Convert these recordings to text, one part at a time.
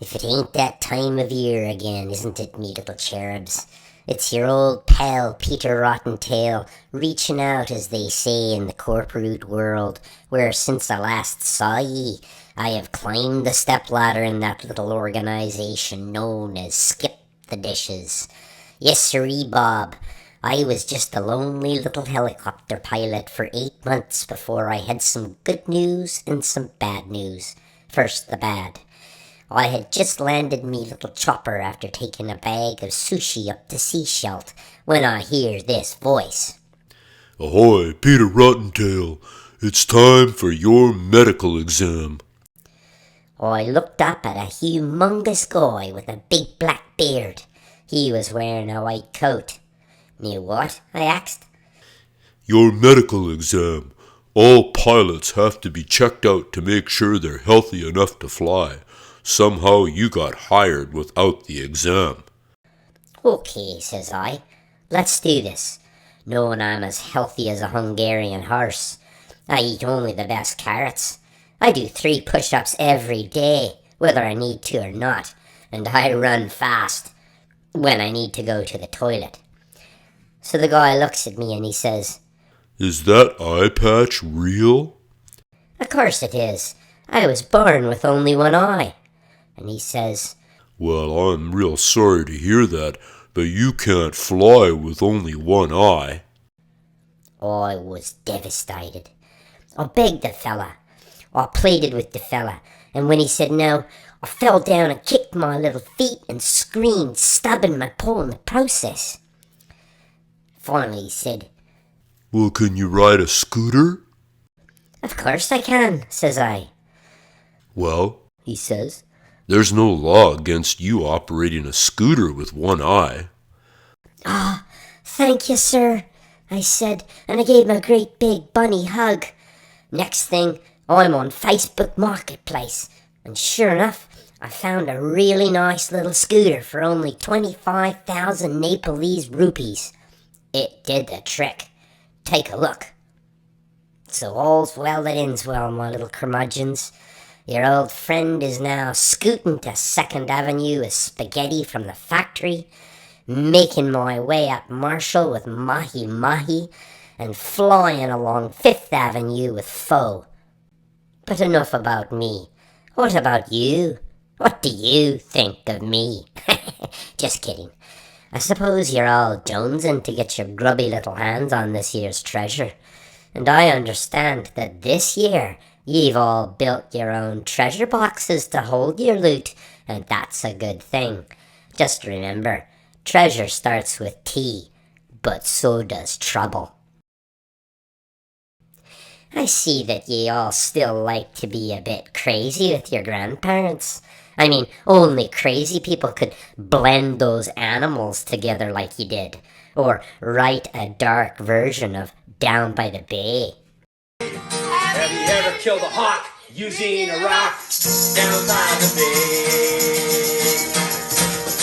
If it ain't that time of year again, isn't it, me little cherubs? It's your old pal, Peter Rottentail, reaching out, as they say in the corporate world, where since I last saw ye, I have climbed the stepladder in that little organization known as Skip the Dishes. Yes, sirree, Bob. I was just a lonely little helicopter pilot for 8 months before I had some good news and some bad news. First, the bad. I had just landed me little chopper after taking a bag of sushi up to Seashelt when I hear this voice. Ahoy, Peter Rottentail. It's time for your medical exam. I looked up at a humongous guy with a big black beard. He was wearing a white coat. Knew what? I asked. Your medical exam. All pilots have to be checked out to make sure they're healthy enough to fly. Somehow you got hired without the exam. Okay, says I. Let's do this. Knowing I'm as healthy as a Hungarian horse. I eat only the best carrots. I do 3 push-ups every day, whether I need to or not. And I run fast when I need to go to the toilet. So the guy looks at me and he says, Is that eye patch real? Of course it is. I was born with only one eye. And he says, Well, I'm real sorry to hear that, but you can't fly with only one eye. I was devastated. I begged the fella. I pleaded with the fella. And when he said no, I fell down and kicked my little feet and screamed, stubbing my paw in the process. Finally he said, Well, can you ride a scooter? Of course I can, says I. Well, He says, there's no law against you operating a scooter with one eye. Thank you, sir, I said, and I gave him a great big bunny hug. Next thing, I'm on Facebook Marketplace, and sure enough, I found a really nice little scooter for only 25,000 Nepalese rupees. It did the trick. Take a look. So all's well that ends well, my little curmudgeons. Your old friend is now scooting to 2nd Avenue with spaghetti from the factory, making my way up Marshall with mahi-mahi, and flying along 5th Avenue with pho. But enough about me. What about you? What do you think of me? Just kidding. I suppose you're all jonesing to get your grubby little hands on this year's treasure. And I understand that this year you've all built your own treasure boxes to hold your loot, and that's a good thing. Just remember, treasure starts with T, but so does trouble. I see that ye all still like to be a bit crazy with your grandparents. I mean, only crazy people could blend those animals together like you did, or write a dark version of Down by the Bay. Have you ever killed a hawk using a rock down by the bay?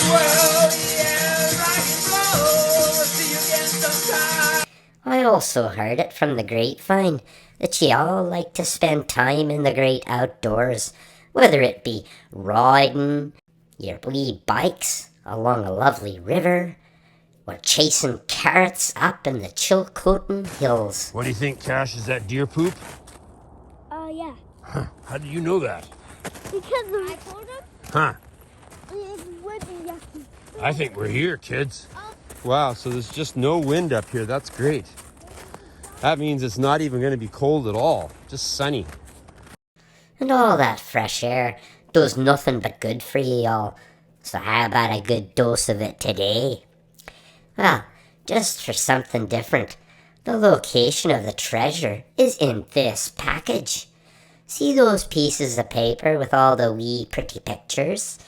Well, yeah, rock and roll. See you again sometime. I also heard it from the grapevine that ye all like to spend time in the great outdoors, whether it be riding your wee bikes along a lovely river, or chasing carrots up in the Chilcotin Hills. What do you think, Cash? Is that deer poop? Yeah. How do you know that? Because I told him Huh. it would be yucky. I think we're here, kids. Wow, so there's just no wind up here. That's great. That means it's not even going to be cold at all. Just sunny. And all that fresh air does nothing but good for ye all. So how about a good dose of it today? Well, just for something different, the location of the treasure is in this package. See those pieces of paper with all the wee pretty pictures?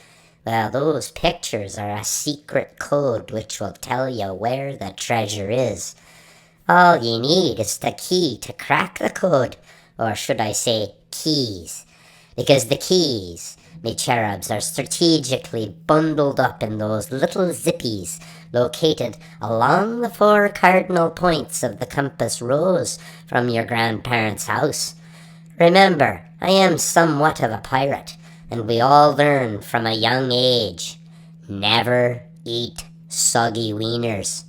Well, those pictures are a secret code which will tell you where the treasure is. All you need is the key to crack the code, or should I say keys, because the keys, me cherubs, are strategically bundled up in those little zippies located along the 4 cardinal points of the compass rose from your grandparents' house. Remember, I am somewhat of a pirate, and we all learn from a young age. Never eat soggy wieners.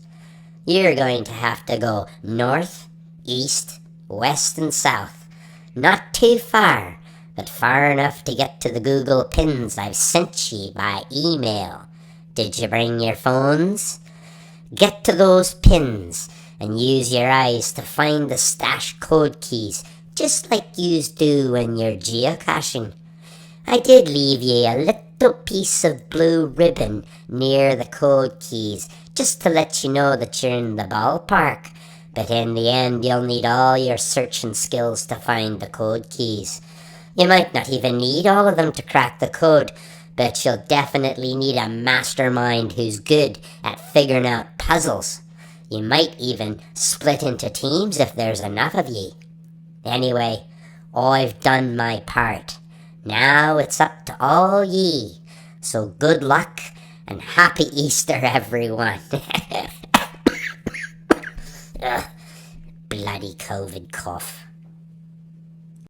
You're going to have to go north, east, west, and south. Not too far, but far enough to get to the Google pins I've sent ye by email. Did you bring your phones? Get to those pins and use your eyes to find the stash code keys, just like yous do when you're geocaching. I did leave ye a little piece of blue ribbon near the code keys, just to let you know that you're in the ballpark. But in the end, you'll need all your searching skills to find the code keys. You might not even need all of them to crack the code, but you'll definitely need a mastermind who's good at figuring out puzzles. You might even split into teams if there's enough of ye. Anyway, I've done my part. Now it's up to all ye. So good luck and happy Easter, everyone. Ugh, bloody COVID cough.